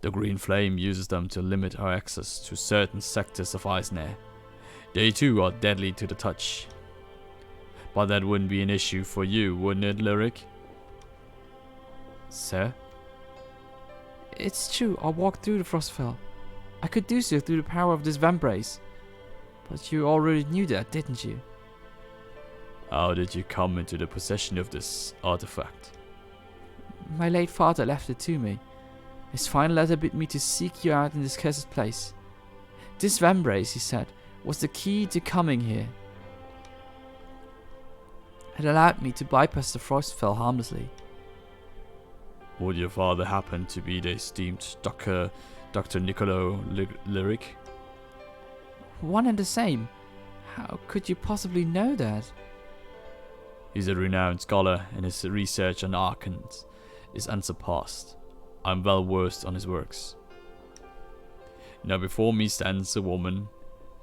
The green flame uses them to limit our access to certain sectors of ice and air. They too are deadly to the touch. But that wouldn't be an issue for you, wouldn't it, Lyric? Sir? It's true, I walked through the Frostfell. I could do so through the power of this Vambrace. But you already knew that, didn't you? How did you come into the possession of this artifact? My late father left it to me. His final letter bid me to seek you out in this cursed place. This Vambrace, he said, was the key to coming here. It allowed me to bypass the Frostfell harmlessly. Would your father happen to be the esteemed Dr. Niccolo Lyric? One and the same. How could you possibly know that? He's a renowned scholar, and his research on arcans is unsurpassed. I'm well versed on his works. Now before me stands a woman,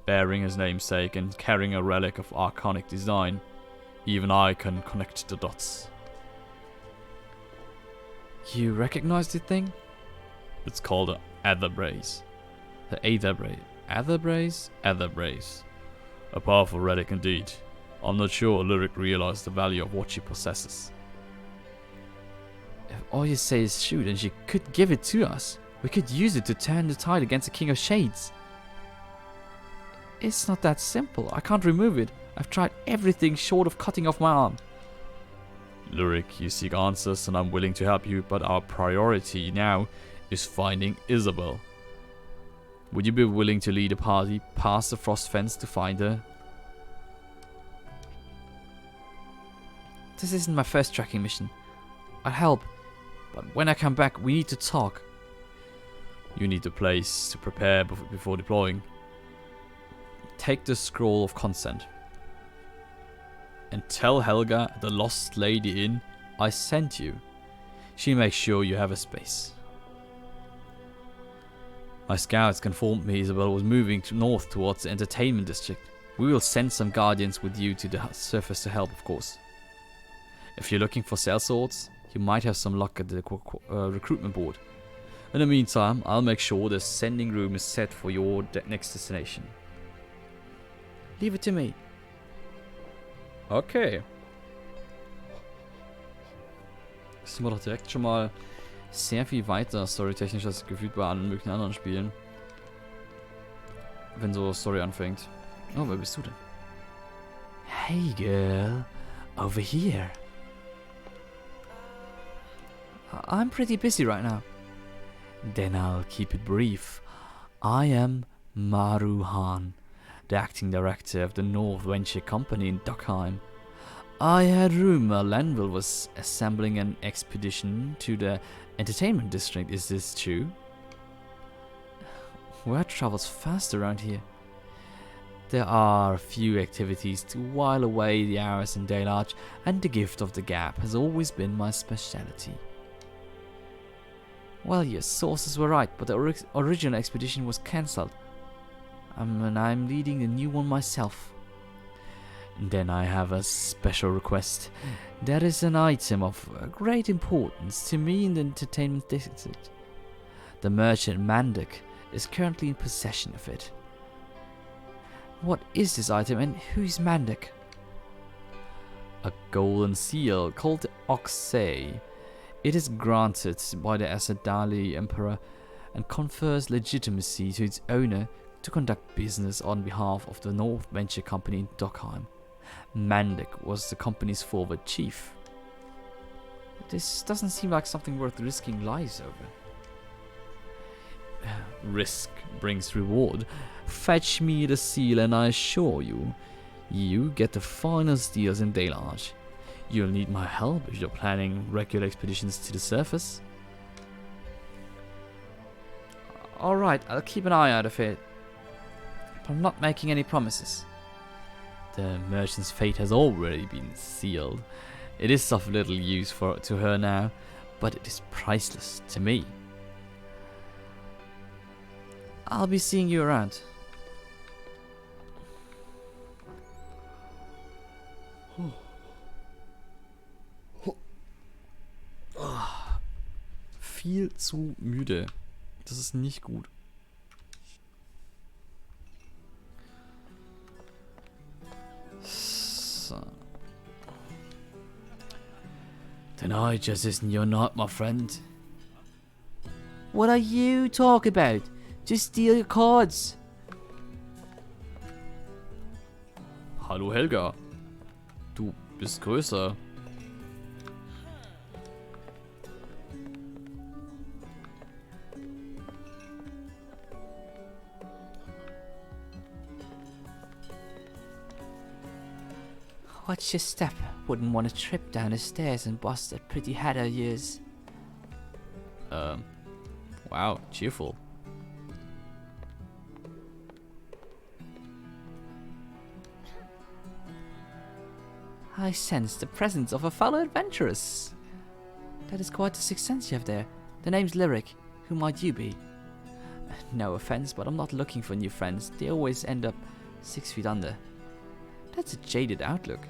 bearing his namesake and carrying a relic of arcanic design. Even I can connect the dots. You recognize the thing? It's called an Etherbrace. The Etherbrace. Etherbrace. A powerful relic indeed. I'm not sure Lyric realized the value of what she possesses. If all you say is true, then she could give it to us. We could use it to turn the tide against the King of Shades. It's not that simple. I can't remove it. I've tried everything short of cutting off my arm. Lyric, you seek answers and I'm willing to help you, but our priority now is finding Isabel. Would you be willing to lead a party past the frost fence to find her? This isn't my first tracking mission. I'll help, but when I come back, we need to talk. You need a place to prepare before deploying. Take the scroll of consent. And tell Helga at the Lost Lady Inn I sent you. She'll make sure you have a space. My scouts confirmed me Isabel was moving north towards the entertainment district. We will send some guardians with you to the surface to help, of course. If you're looking for sellswords, you might have some luck at the recruitment board. In the meantime, I'll make sure the sending room is set for your next destination. Leave it to me. Okay. Sind wir doch direkt schon mal sehr viel weiter storytechnisch als gefühlt bei allen möglichen anderen Spielen. Wenn so Story anfängt. Oh, wer bist du denn? Hey girl, over here. I'm pretty busy right now. Then I'll keep it brief. I am Maruhan, the acting director of the North Venture Company in Dockheim. I had rumor Lenville was assembling an expedition to the entertainment district. Is this true? Word travels fast around here. There are a few activities to while away the hours in Daylarge, and the gift of the gab has always been my specialty. Well, your sources were right, but the original expedition was cancelled. And I'm leading the new one myself. Then I have a special request. There is an item of great importance to me in the entertainment district. The merchant Mandek is currently in possession of it. What is this item and who is Mandek? A golden seal called the Oxay. It is granted by the Asadali Emperor and confers legitimacy to its owner to conduct business on behalf of the North Venture Company in Dockheim. Mandek was the company's forward chief. This doesn't seem like something worth risking lives over. Risk brings reward. Fetch me the seal and I assure you, you get the finest deals in Daylarge. You'll need my help if you're planning regular expeditions to the surface. Alright, I'll keep an eye out of it. but I'm not making any promises. The merchant's fate has already been sealed. It is of little use to her now, but it is priceless to me. I'll be seeing you around. Viel zu müde. Das ist nicht gut. So. Tonight just isn't your night, my friend. What are you talking about? Just steal your cards. Hallo Helga. Du bist größer. Watch your step. Wouldn't want to trip down the stairs and bust that pretty head of yours. Wow, cheerful. I sense the presence of a fellow adventuress. That is quite the sixth sense you have there. The name's Lyric. Who might you be? No offense, but I'm not looking for new friends. They always end up 6 feet under. That's a jaded outlook.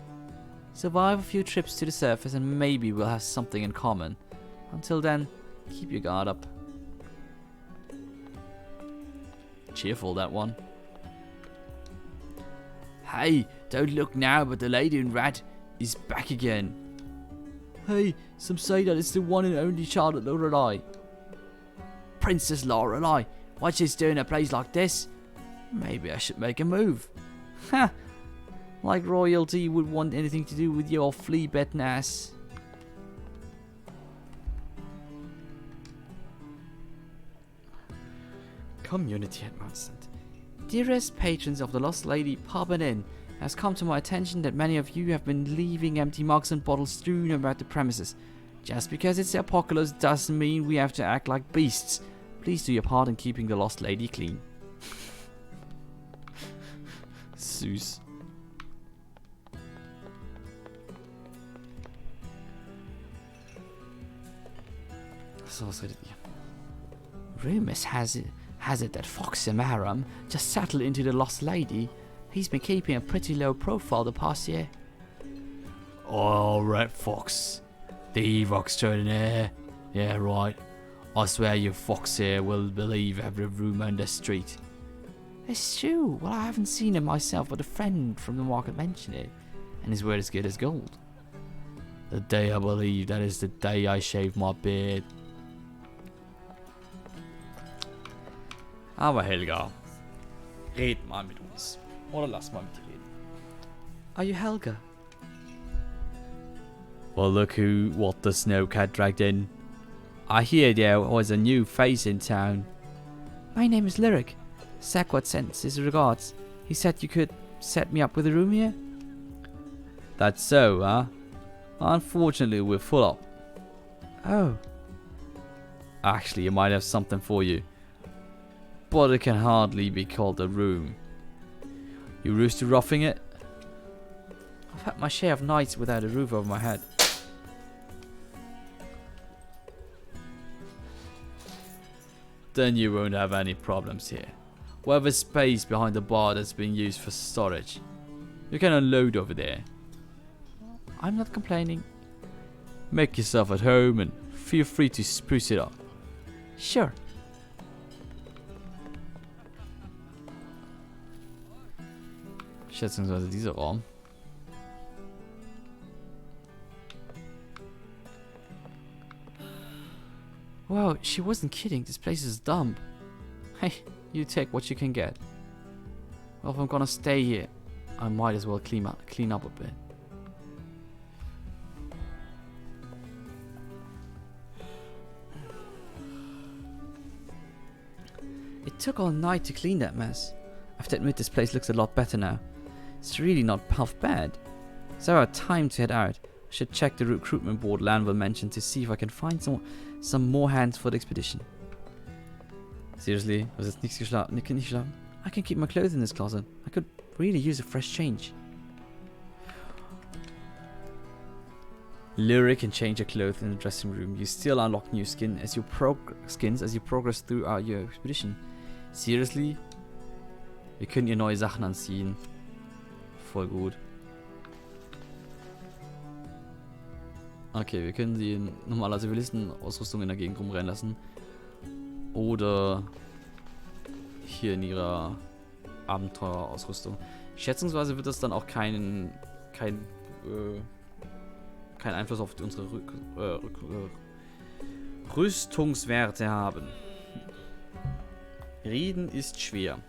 Survive a few trips to the surface and maybe we'll have something in common. Until then, keep your guard up. Cheerful, that one. Hey, don't look now, but the lady in red is back again. Hey, some say that it's the one and only Charlotte Lorelei. Princess Lorelei, what's she doing in a place like this? Maybe I should make a move. Ha! Like royalty would want anything to do with your flea-bitten ass. Community announcement. Dearest patrons of the Lost Lady Pub and Inn, it has come to my attention that many of you have been leaving empty mugs and bottles strewn about the premises. Just because it's the apocalypse doesn't mean we have to act like beasts. Please do your part in keeping the Lost Lady clean. Süß. So, was redet ihr? Rumors has it that Fox Amaram just settled into the Lost Lady. He's been keeping a pretty low profile the past year. Oh, Red Fox. The Evox turning here. Yeah, right. I swear you fox here will believe every rumour in the street. It's true. Well, I haven't seen him myself, but a friend from the market mentioned it. And his word is good as gold. The day I believe that is the day I shave my beard. Aber Helga, red mal mit uns. Oder lass mal mit dir reden. Are you Helga? Well, look what the snowcat dragged in. I hear there was a new face in town. My name is Lyric. Sakwat sends his regards. He said you could set me up with a room here. That's so, huh? Unfortunately, we're full up. Oh. Actually, I might have something for you. But it can hardly be called a room. You used to roughing it? I've had my share of nights without a roof over my head. Then you won't have any problems here. We have a space behind the bar that's being used for storage. You can unload over there. I'm not complaining. Make yourself at home and feel free to spruce it up. Sure. Schätzungsweise dieser Raum. Wow, she wasn't kidding. This place is dumb. Hey, you take what you can get. Well, if I'm gonna stay here, I might as well clean up a bit. It took all night to clean that mess. I have to admit this place looks a lot better now. It's really not half bad. It's about time to head out. I should check the recruitment board Lanville mentioned to see if I can find some more hands for the expedition. Seriously? Was jetzt nicht geschlafen? I I can keep my clothes in this closet. I could really use a fresh change. Lyric can change your clothes in the dressing room. You still unlock new skins as you progress throughout your expedition. Seriously? Wir können ihr neue Sachen anziehen. Voll gut. Okay, wir können sie in normaler Zivilistenausrüstung in der Gegend rumrennen lassen. Oder hier in ihrer Abenteurerausrüstung. Schätzungsweise wird das dann auch kein Einfluss auf unsere Rüstungswerte haben. Reden ist schwer.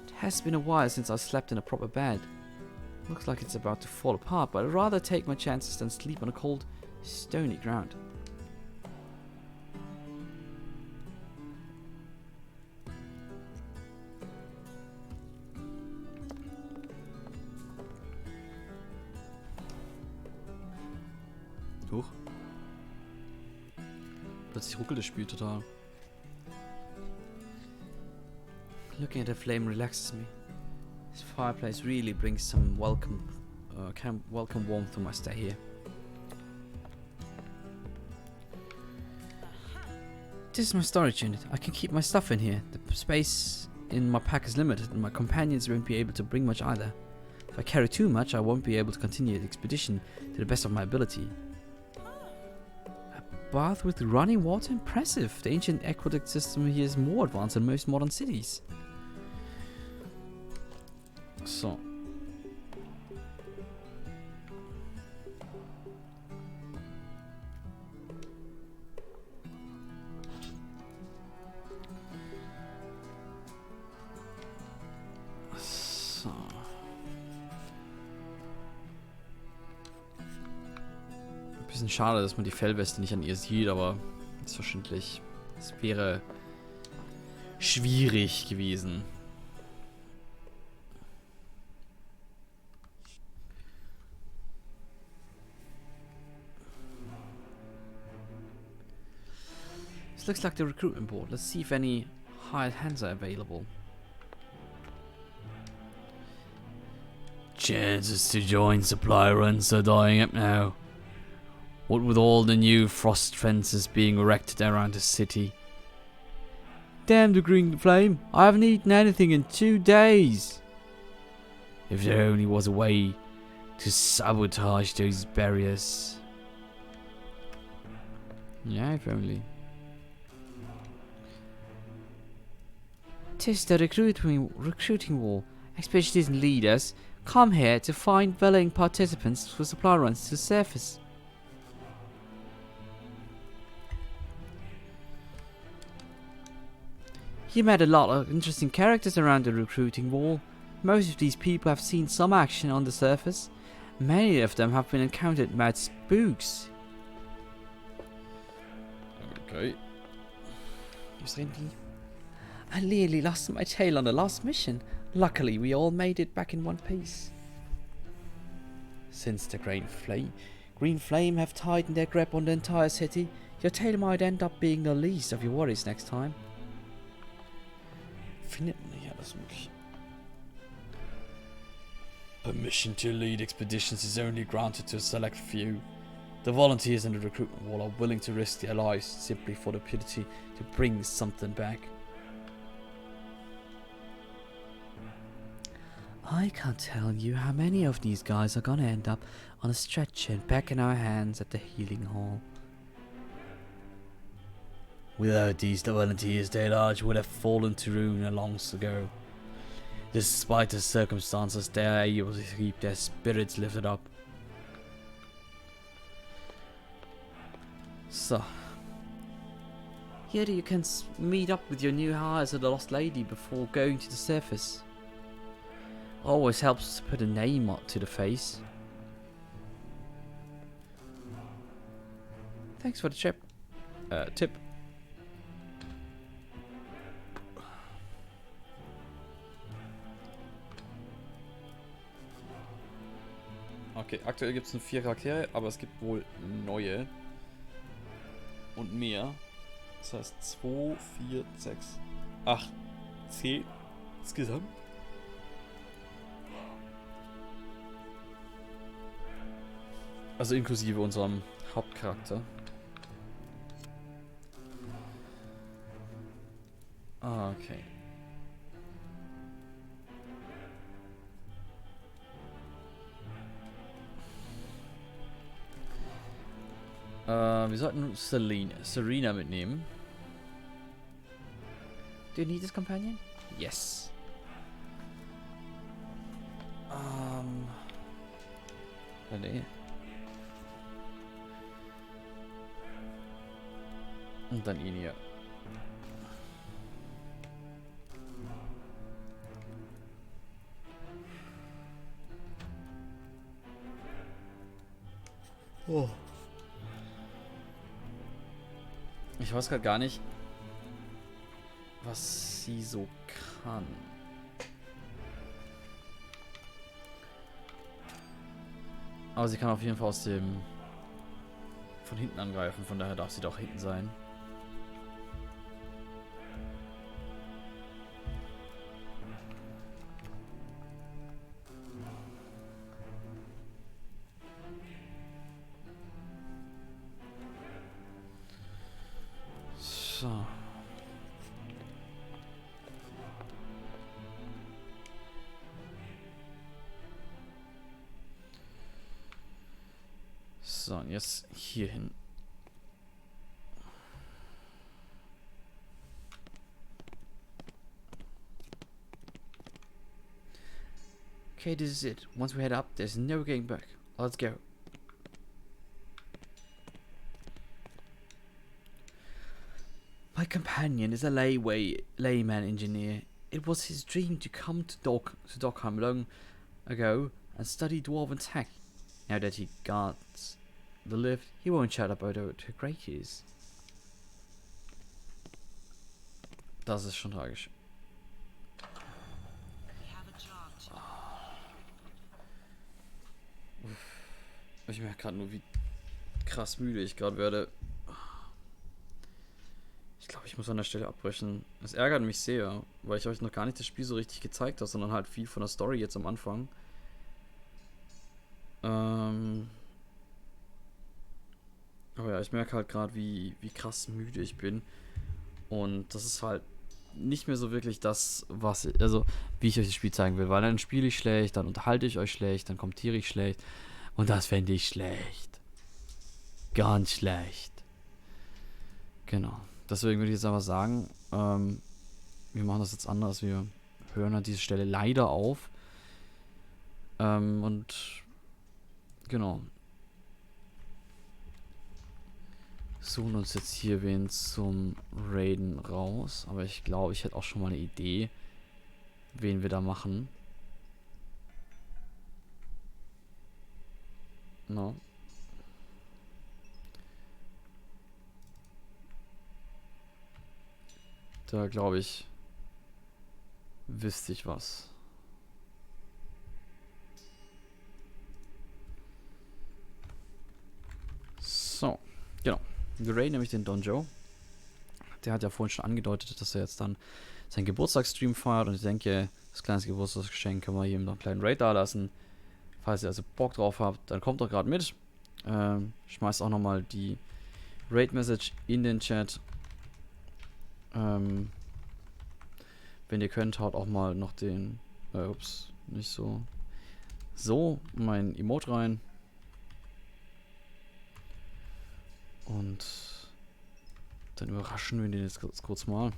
It has been a while since I slept in a proper bed. Looks like it's about to fall apart, but I'd rather take my chances than sleep on a cold, stony ground. Huch. Plötzlich ruckelt das Spiel total. Looking at the flame relaxes me. This fireplace really brings some welcome warmth to my stay here. This is my storage unit. I can keep my stuff in here. The space in my pack is limited and my companions won't be able to bring much either. If I carry too much, I won't be able to continue the expedition to the best of my ability. A bath with running water? Impressive. The ancient aqueduct system here is more advanced than most modern cities. So. So. Ein bisschen schade, dass man die Fellweste nicht an ihr sieht, aber ist verständlich. Es wäre schwierig gewesen. Looks like the recruitment board. Let's see if any hired hands are available. Chances to join supply runs are dying up now. What with all the new frost fences being erected around the city. Damn the green flame, I haven't eaten anything in 2 days. If there only was a way to sabotage those barriers. Yeah, if only. 'Tis the recruiting wall. Expedition leaders come here to find willing participants for supply runs to the surface. You met a lot of interesting characters around the recruiting wall. Most of these people have seen some action on the surface. Many of them have been encountered mad spooks. Okay. I nearly lost my tail on the last mission. Luckily, we all made it back in one piece. Since the Green Flame have tightened their grip on the entire city, your tail might end up being the least of your worries next time. Findet man hier alles mögliche. Permission to lead expeditions is only granted to a select few. The volunteers in the recruitment wall are willing to risk their lives simply for the ability to bring something back. I can't tell you how many of these guys are gonna end up on a stretcher and back in our hands at the healing hall. Without these volunteers, their lodge would have fallen to ruin long ago. Despite the circumstances, they are able to keep their spirits lifted up. So, here you can meet up with your new hires at the Lost Lady before going to the surface. Always helps to put a name to the face. Thanks for the tip. Okay, aktuell gibt es nur 4 Charaktere, aber es gibt wohl neue. Und mehr. Das heißt 2, 4, 6, 8, 10, insgesamt. Also inklusive unserem Hauptcharakter. Ah, okay. Wir sollten Serena mitnehmen. Do you need this companion? Yes. Nee. Und dann ihn hier. Oh. Ich weiß gerade gar nicht, was sie so kann. Aber sie kann auf jeden Fall von hinten angreifen, von daher darf sie doch hinten sein. So. So, und jetzt hier hin. Okay, this is it. Once we head up, there's no going back. Let's go. My companion is a layman engineer. It was his dream to come to Dockheim long ago and study dwarven tech. Now that he got the lift, he won't shut up about how great he is. Das ist schon tragisch. Ich merke gerade nur, wie krass müde ich gerade werde. Ich glaube, ich muss an der Stelle abbrechen. Es ärgert mich sehr, weil ich euch noch gar nicht das Spiel so richtig gezeigt habe, sondern halt viel von der Story jetzt am Anfang. Aber ja, ich merke halt gerade, wie krass müde ich bin. Und das ist halt nicht mehr so wirklich das, wie ich euch das Spiel zeigen will. Weil dann spiele ich schlecht, dann unterhalte ich euch schlecht, dann kommentiere ich schlecht. Und das fände ich schlecht. Ganz schlecht. Genau. Deswegen würde ich jetzt aber sagen, wir machen das jetzt anders. Wir hören an dieser Stelle leider auf. Und genau. Suchen uns jetzt hier wen zum Raiden raus. Aber ich glaube, ich hätte auch schon mal eine Idee, wen wir da machen. No. Da glaube ich, wüsste ich was. So, genau. Wir raiden nämlich den Don Joe. Der hat ja vorhin schon angedeutet, dass er jetzt dann seinen Geburtstagsstream feiert. Und ich denke, das kleine Geburtstagsgeschenk können wir ihm noch einen kleinen Raid da lassen. Falls ihr also Bock drauf habt, dann kommt doch gerade mit. Schmeißt auch nochmal die Raid-Message in den Chat. Wenn ihr könnt, haut auch mal noch den, nicht so. So, mein Emote rein. Und dann überraschen wir den jetzt kurz mal.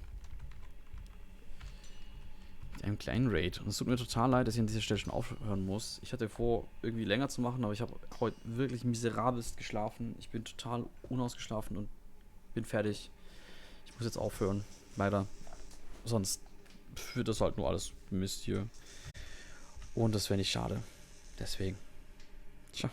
Mit einem kleinen Raid. Und es tut mir total leid, dass ich an dieser Stelle schon aufhören muss. Ich hatte vor, irgendwie länger zu machen, aber ich habe heute wirklich miserabelst geschlafen. Ich bin total unausgeschlafen und bin fertig. Ich muss jetzt aufhören. Leider. Sonst wird das halt nur alles Mist hier. Und das wäre nicht schade. Deswegen. Ciao.